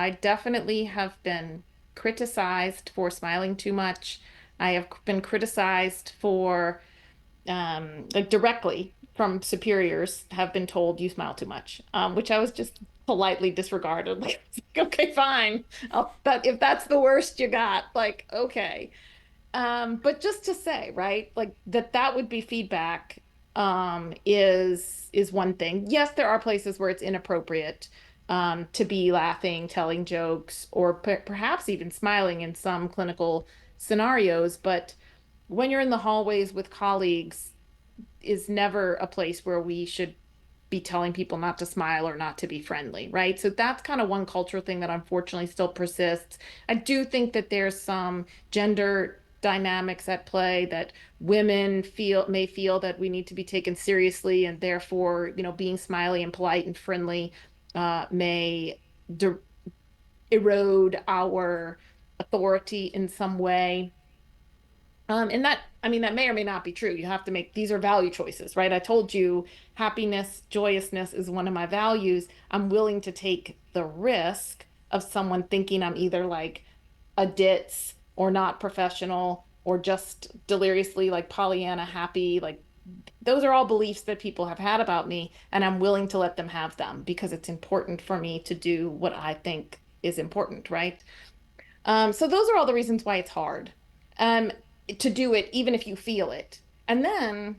I definitely have been criticized for smiling too much. I have been criticized for, like directly from superiors, have been told you smile too much, which I was just politely disregarded. Like, okay, fine. If that's the worst you got, like, okay. But just to say, right, like that would be feedback, is one thing. Yes, there are places where it's inappropriate, to be laughing, telling jokes, or perhaps even smiling in some clinical scenarios. But when you're in the hallways with colleagues, is never a place where we should be telling people not to smile or not to be friendly, right? So that's kind of one cultural thing that unfortunately still persists. I do think that there's some gender dynamics at play that women may feel that we need to be taken seriously, and therefore, being smiley and polite and friendly may erode our authority in some way. And that, I mean, that may or may not be true. You have to make, these are value choices, right? I told you happiness, joyousness is one of my values. I'm willing to take the risk of someone thinking I'm either like a ditz or not professional or just deliriously like Pollyanna happy. Like those are all beliefs that people have had about me, and I'm willing to let them have them because it's important for me to do what I think is important, right? So those are all the reasons why it's hard, um, to do it, even if you feel it. And then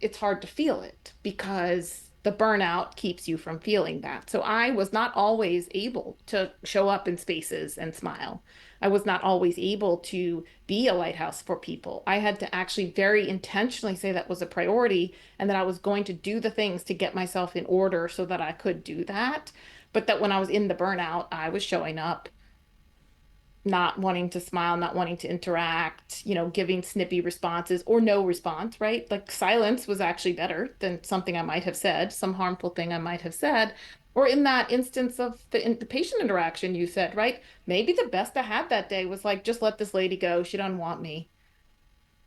it's hard to feel it because the burnout keeps you from feeling that. So I was not always able to show up in spaces and smile. I was not always able to be a lighthouse for people. I had to actually very intentionally say that was a priority and that I was going to do the things to get myself in order so that I could do that. But that when I was in the burnout, I was showing up not wanting to smile, not wanting to interact, giving snippy responses or no response, right? Like silence was actually better than something I might have said, some harmful thing I might have said. Or in that instance of the patient interaction you said, right? Maybe the best I had that day was like, just let this lady go. She doesn't want me.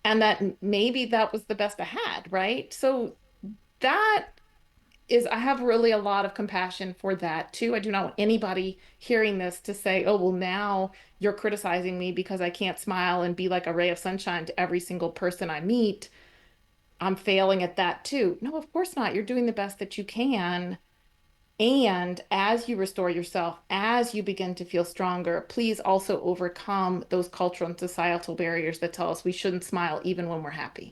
And that maybe that was the best I had, right? So that is, I have really a lot of compassion for that too. I do not want anybody hearing this to say, oh, well, now you're criticizing me because I can't smile and be like a ray of sunshine to every single person I meet. I'm failing at that too. No, of course not. You're doing the best that you can. And as you restore yourself, as you begin to feel stronger, please also overcome those cultural and societal barriers that tell us we shouldn't smile even when we're happy.